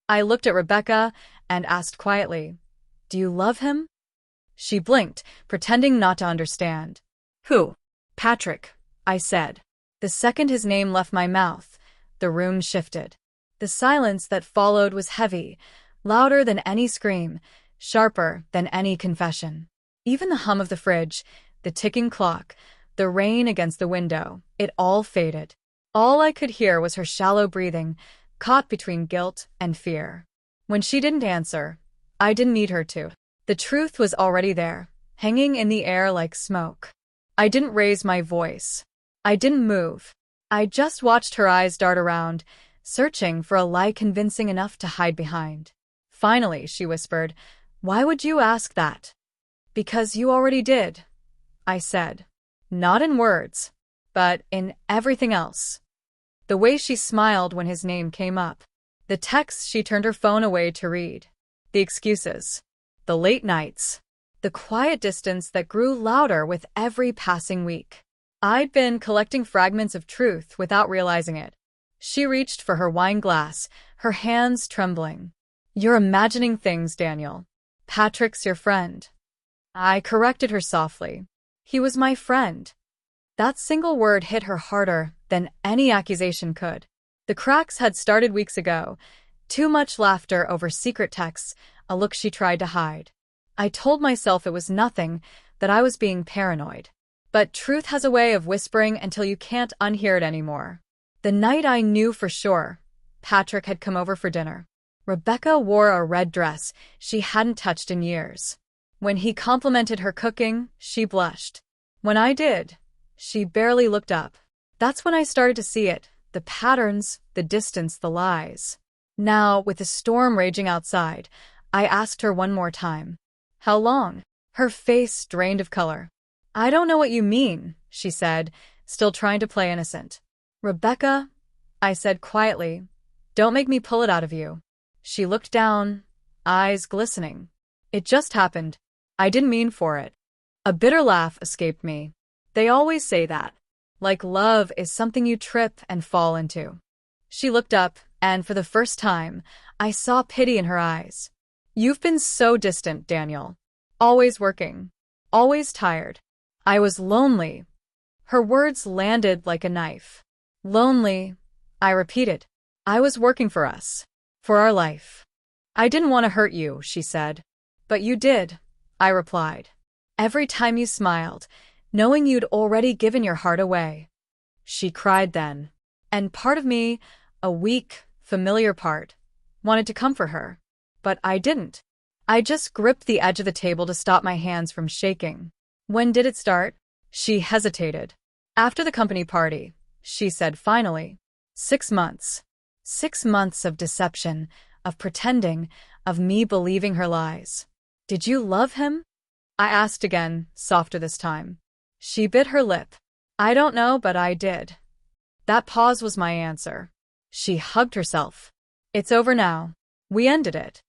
I looked at Rebecca and asked quietly, "Do you love him?" She blinked, pretending not to understand. "Who?" "Patrick," I said. The second his name left my mouth, the room shifted. The silence that followed was heavy, louder than any scream, sharper than any confession. Even the hum of the fridge, the ticking clock, the rain against the window, it all faded. All I could hear was her shallow breathing, caught between guilt and fear. When she didn't answer, I didn't need her to. The truth was already there, hanging in the air like smoke. I didn't raise my voice. I didn't move. I just watched her eyes dart around, searching for a lie convincing enough to hide behind. Finally, she whispered, "Why would you ask that?" "Because you already did," I said. Not in words, but in everything else. The way she smiled when his name came up. The texts she turned her phone away to read. The excuses. The late nights. The quiet distance that grew louder with every passing week. I'd been collecting fragments of truth without realizing it. She reached for her wine glass, her hands trembling. "You're imagining things, Daniel. Patrick's your friend." I corrected her softly. "He was my friend." That single word hit her harder than any accusation could. The cracks had started weeks ago. Too much laughter over secret texts, a look she tried to hide. I told myself it was nothing, that I was being paranoid. But truth has a way of whispering until you can't unhear it anymore. The night I knew for sure, Patrick had come over for dinner. Rebecca wore a red dress she hadn't touched in years. When he complimented her cooking, she blushed. When I did, she barely looked up. That's when I started to see it, the patterns, the distance, the lies. Now, with the storm raging outside, I asked her one more time. "How long?" Her face drained of color. "I don't know what you mean," she said, still trying to play innocent. "Rebecca," I said quietly, "don't make me pull it out of you." She looked down, eyes glistening. "It just happened. I didn't mean for it." A bitter laugh escaped me. "They always say that. Like love is something you trip and fall into." She looked up, and for the first time, I saw pity in her eyes. "You've been so distant, Daniel. Always working. Always tired." I was lonely. Her words landed like a knife. "Lonely," I repeated. "I was working for us. For our life." "I didn't want to hurt you," she said. "But you did," I replied. "Every time you smiled, knowing you'd already given your heart away." She cried then. And part of me, a weak, familiar part, wanted to comfort her. But I didn't. I just gripped the edge of the table to stop my hands from shaking. "When did it start?" She hesitated. "After the company party," she said finally. 6 months. 6 months of deception, of pretending, of me believing her lies. "Did you love him?" I asked again, softer this time. She bit her lip. "I don't know, but I did." That pause was my answer. She hugged herself. "It's over now. We ended it."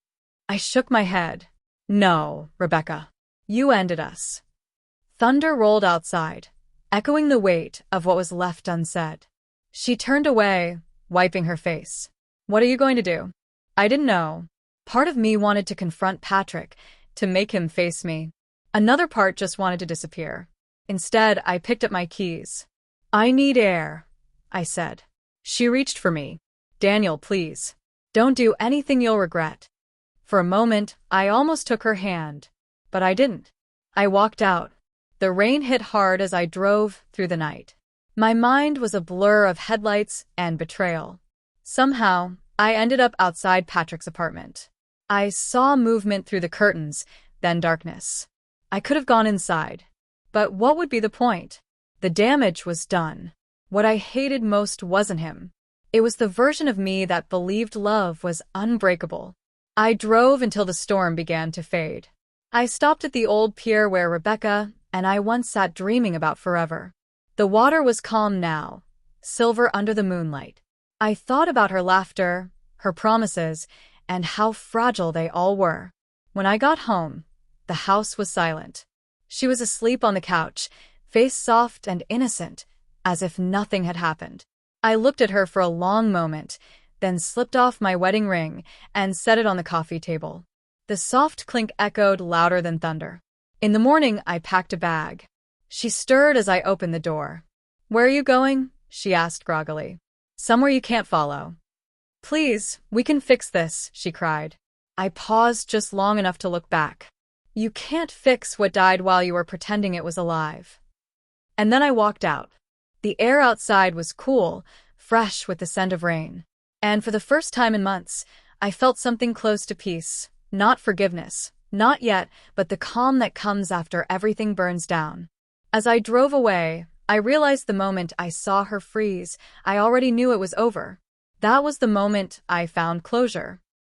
I shook my head. "No, Rebecca. You ended us." Thunder rolled outside, echoing the weight of what was left unsaid. She turned away, wiping her face. "What are you going to do?" I didn't know. Part of me wanted to confront Patrick, to make him face me. Another part just wanted to disappear. Instead, I picked up my keys. "I need air," I said. She reached for me. "Daniel, please. Don't do anything you'll regret." For a moment, I almost took her hand. But I didn't. I walked out. The rain hit hard as I drove through the night. My mind was a blur of headlights and betrayal. Somehow, I ended up outside Patrick's apartment. I saw movement through the curtains, then darkness. I could have gone inside. But what would be the point? The damage was done. What I hated most wasn't him. It was the version of me that believed love was unbreakable. I drove until the storm began to fade. I stopped at the old pier where Rebecca and I once sat dreaming about forever. The water was calm now, silver under the moonlight. I thought about her laughter, her promises, and how fragile they all were. When I got home, the house was silent. She was asleep on the couch, face soft and innocent, as if nothing had happened. I looked at her for a long moment, then slipped off my wedding ring and set it on the coffee table. The soft clink echoed louder than thunder. In the morning, I packed a bag. She stirred as I opened the door. "Where are you going?" she asked groggily. "Somewhere you can't follow." "Please, we can fix this," she cried. I paused just long enough to look back. "You can't fix what died while you were pretending it was alive." And then I walked out. The air outside was cool, fresh with the scent of rain. And for the first time in months, I felt something close to peace. Not forgiveness, not yet, but the calm that comes after everything burns down. As I drove away, I realized the moment I saw her freeze, I already knew it was over. That was the moment I found closure.